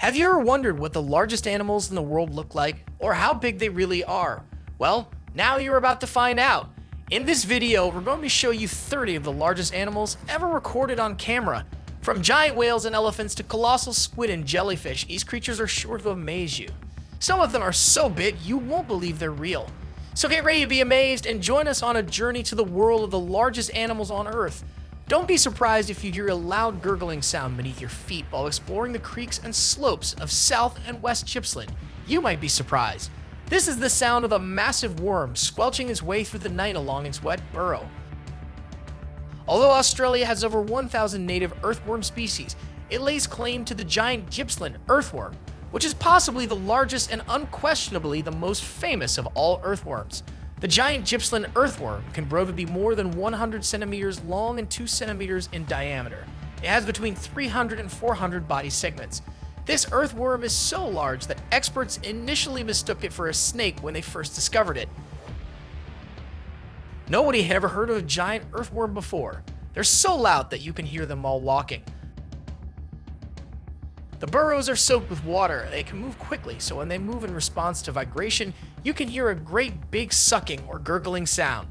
Have you ever wondered what the largest animals in the world look like, or how big they really are? Well, now you're about to find out. In this video, we're going to show you 30 of the largest animals ever recorded on camera. From giant whales and elephants to colossal squid and jellyfish, these creatures are sure to amaze you. Some of them are so big you won't believe they're real. So get ready to be amazed and join us on a journey to the world of the largest animals on Earth. Don't be surprised if you hear a loud gurgling sound beneath your feet while exploring the creeks and slopes of South and West Gippsland. You might be surprised. This is the sound of a massive worm squelching its way through the night along its wet burrow. Although Australia has over 1,000 native earthworm species, it lays claim to the giant Gippsland earthworm, which is possibly the largest and unquestionably the most famous of all earthworms. The giant Gippsland earthworm can grow to be more than 100 centimeters long and 2 centimeters in diameter. It has between 300 and 400 body segments. This earthworm is so large that experts initially mistook it for a snake when they first discovered it. Nobody had ever heard of a giant earthworm before. They're so loud that you can hear them while walking. The burrows are soaked with water. They can move quickly, so when they move in response to vibration, you can hear a great big sucking or gurgling sound.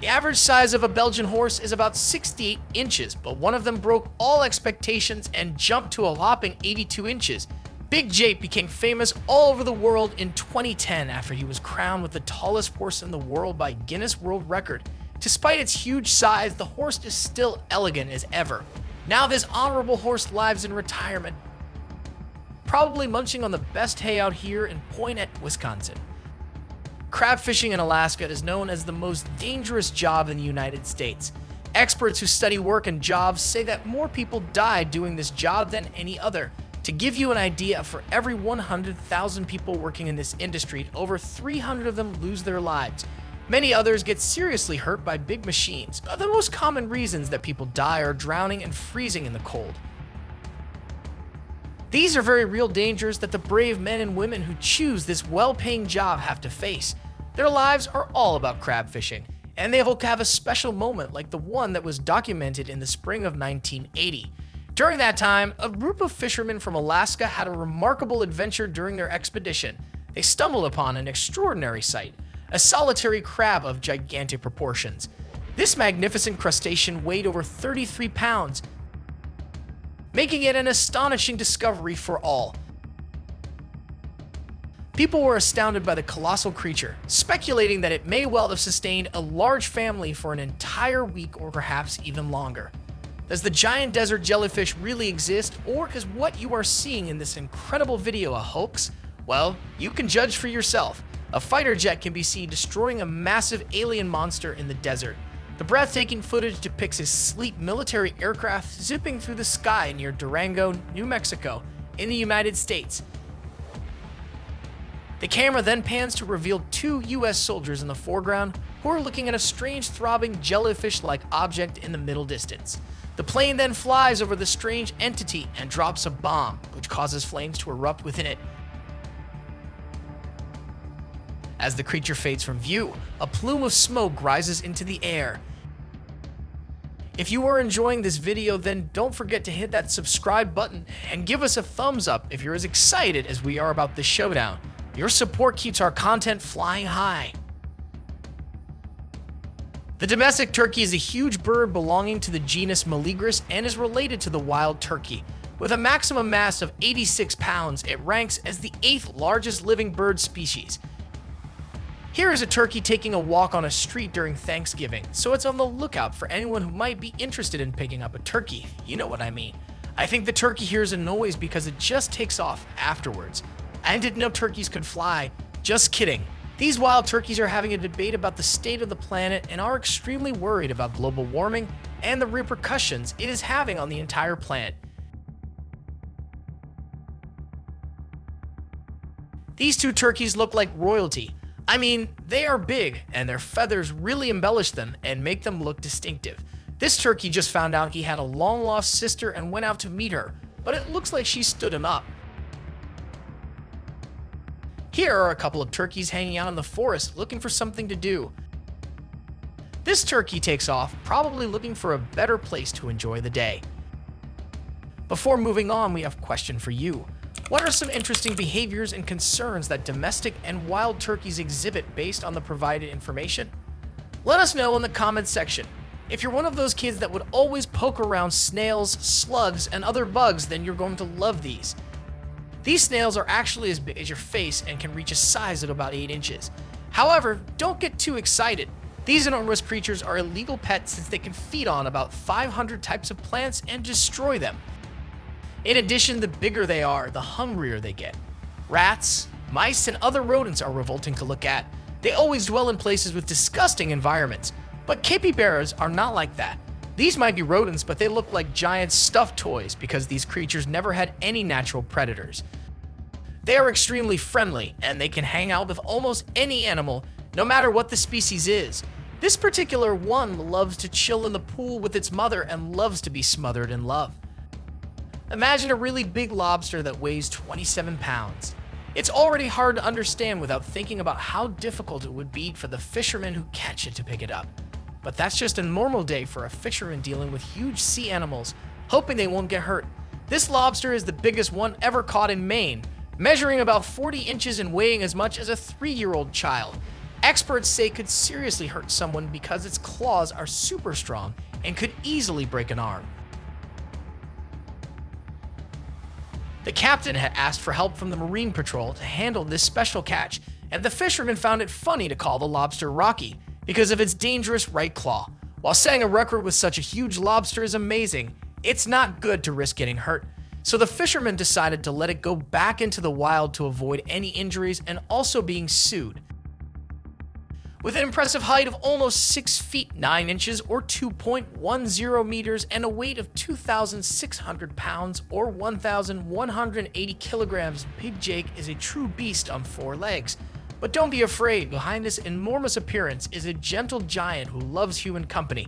The average size of a Belgian horse is about 68 inches, but one of them broke all expectations and jumped to a whopping 82 inches. Big Jape became famous all over the world in 2010 after he was crowned with the tallest horse in the world by Guinness World Record. Despite its huge size, the horse is still elegant as ever. Now this honorable horse lives in retirement, probably munching on the best hay out here in Poinet, Wisconsin. Crab fishing in Alaska is known as the most dangerous job in the United States. Experts who study work and jobs say that more people die doing this job than any other. To give you an idea, for every 100,000 people working in this industry, over 300 of them lose their lives. Many others get seriously hurt by big machines. The most common reasons that people die are drowning and freezing in the cold. These are very real dangers that the brave men and women who choose this well-paying job have to face. Their lives are all about crab fishing, and they will have a special moment like the one that was documented in the spring of 1980. During that time, a group of fishermen from Alaska had a remarkable adventure during their expedition. They stumbled upon an extraordinary sight. A solitary crab of gigantic proportions. This magnificent crustacean weighed over 33 pounds, making it an astonishing discovery for all. People were astounded by the colossal creature, speculating that it may well have sustained a large family for an entire week or perhaps even longer. Does the giant desert jellyfish really exist, or is what you are seeing in this incredible video a hoax? Well, you can judge for yourself. A fighter jet can be seen destroying a massive alien monster in the desert. The breathtaking footage depicts a sleek military aircraft zipping through the sky near Durango, New Mexico, in the United States. The camera then pans to reveal 2 US soldiers in the foreground who are looking at a strange throbbing jellyfish-like object in the middle distance. The plane then flies over the strange entity and drops a bomb, which causes flames to erupt within it. As the creature fades from view, a plume of smoke rises into the air. If you are enjoying this video, then don't forget to hit that subscribe button and give us a thumbs up if you're as excited as we are about this showdown. Your support keeps our content flying high. The domestic turkey is a huge bird belonging to the genus Meleagris and is related to the wild turkey. With a maximum mass of 86 pounds, it ranks as the 8th largest living bird species. Here is a turkey taking a walk on a street during Thanksgiving, so it's on the lookout for anyone who might be interested in picking up a turkey. You know what I mean. I think the turkey hears a noise because it just takes off afterwards. I didn't know turkeys could fly. Just kidding. These wild turkeys are having a debate about the state of the planet and are extremely worried about global warming and the repercussions it is having on the entire planet. These 2 turkeys look like royalty. I mean, they are big, and their feathers really embellish them and make them look distinctive. This turkey just found out he had a long-lost sister and went out to meet her, but it looks like she stood him up. Here are a couple of turkeys hanging out in the forest looking for something to do. This turkey takes off, probably looking for a better place to enjoy the day. Before moving on, we have a question for you. What are some interesting behaviors and concerns that domestic and wild turkeys exhibit based on the provided information? Let us know in the comments section. If you're one of those kids that would always poke around snails, slugs, and other bugs, then you're going to love these. These snails are actually as big as your face and can reach a size of about 8 inches. However, don't get too excited. These enormous creatures are illegal pets since they can feed on about 500 types of plants and destroy them. In addition, the bigger they are, the hungrier they get. Rats, mice, and other rodents are revolting to look at. They always dwell in places with disgusting environments. But capybaras are not like that. These might be rodents, but they look like giant stuffed toys because these creatures never had any natural predators. They are extremely friendly, and they can hang out with almost any animal, no matter what the species is. This particular one loves to chill in the pool with its mother and loves to be smothered in love. Imagine a really big lobster that weighs 27 pounds. It's already hard to understand without thinking about how difficult it would be for the fishermen who catch it to pick it up. But that's just a normal day for a fisherman dealing with huge sea animals, hoping they won't get hurt. This lobster is the biggest one ever caught in Maine, measuring about 40 inches and weighing as much as a 3-year-old child. Experts say it could seriously hurt someone because its claws are super strong and could easily break an arm. The captain had asked for help from the Marine Patrol to handle this special catch, and the fisherman found it funny to call the lobster Rocky because of its dangerous right claw. While setting a record with such a huge lobster is amazing, it's not good to risk getting hurt. So the fisherman decided to let it go back into the wild to avoid any injuries and also being sued. With an impressive height of almost 6 feet 9 inches or 2.10 meters and a weight of 2,600 pounds or 1,180 kilograms, Big Jake is a true beast on 4 legs. But don't be afraid, behind this enormous appearance is a gentle giant who loves human company.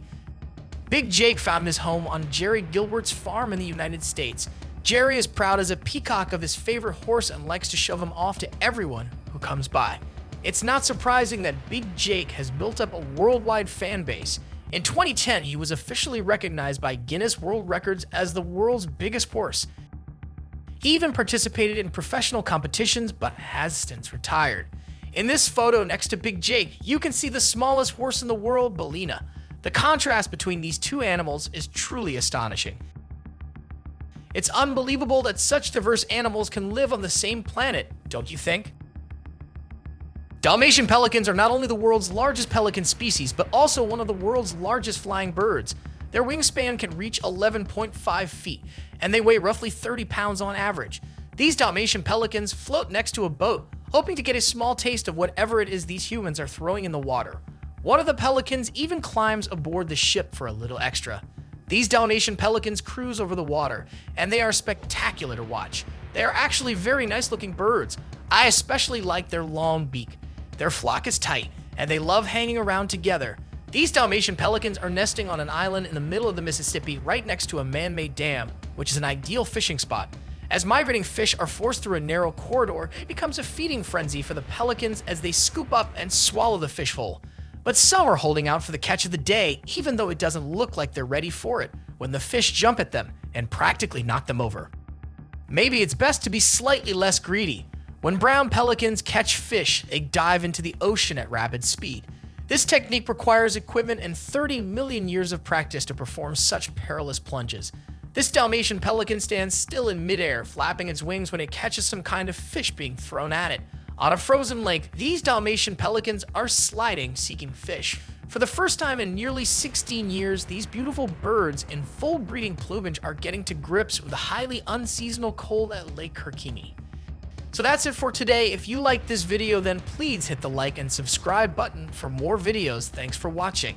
Big Jake found his home on Jerry Gilbert's farm in the United States. Jerry is proud as a peacock of his favorite horse and likes to show him off to everyone who comes by. It's not surprising that Big Jake has built up a worldwide fan base. In 2010, he was officially recognized by Guinness World Records as the world's biggest horse. He even participated in professional competitions, but has since retired. In this photo next to Big Jake, you can see the smallest horse in the world, Bellina. The contrast between these two animals is truly astonishing. It's unbelievable that such diverse animals can live on the same planet, don't you think? Dalmatian pelicans are not only the world's largest pelican species, but also one of the world's largest flying birds. Their wingspan can reach 11.5 feet, and they weigh roughly 30 pounds on average. These Dalmatian pelicans float next to a boat, hoping to get a small taste of whatever it is these humans are throwing in the water. One of the pelicans even climbs aboard the ship for a little extra. These Dalmatian pelicans cruise over the water, and they are spectacular to watch. They are actually very nice looking birds. I especially like their long beak. Their flock is tight, and they love hanging around together. These Dalmatian pelicans are nesting on an island in the middle of the Mississippi right next to a man-made dam, which is an ideal fishing spot. As migrating fish are forced through a narrow corridor, it becomes a feeding frenzy for the pelicans as they scoop up and swallow the fish whole. But some are holding out for the catch of the day, even though it doesn't look like they're ready for it, when the fish jump at them and practically knock them over. Maybe it's best to be slightly less greedy. When brown pelicans catch fish, they dive into the ocean at rapid speed. This technique requires equipment and 30 million years of practice to perform such perilous plunges. This Dalmatian pelican stands still in midair, flapping its wings when it catches some kind of fish being thrown at it. On a frozen lake, these Dalmatian pelicans are sliding, seeking fish. For the first time in nearly 16 years, these beautiful birds in full breeding plumage are getting to grips with the highly unseasonal cold at Lake Herkimer. So that's it for today. If you liked this video, then please hit the like and subscribe button for more videos. Thanks for watching.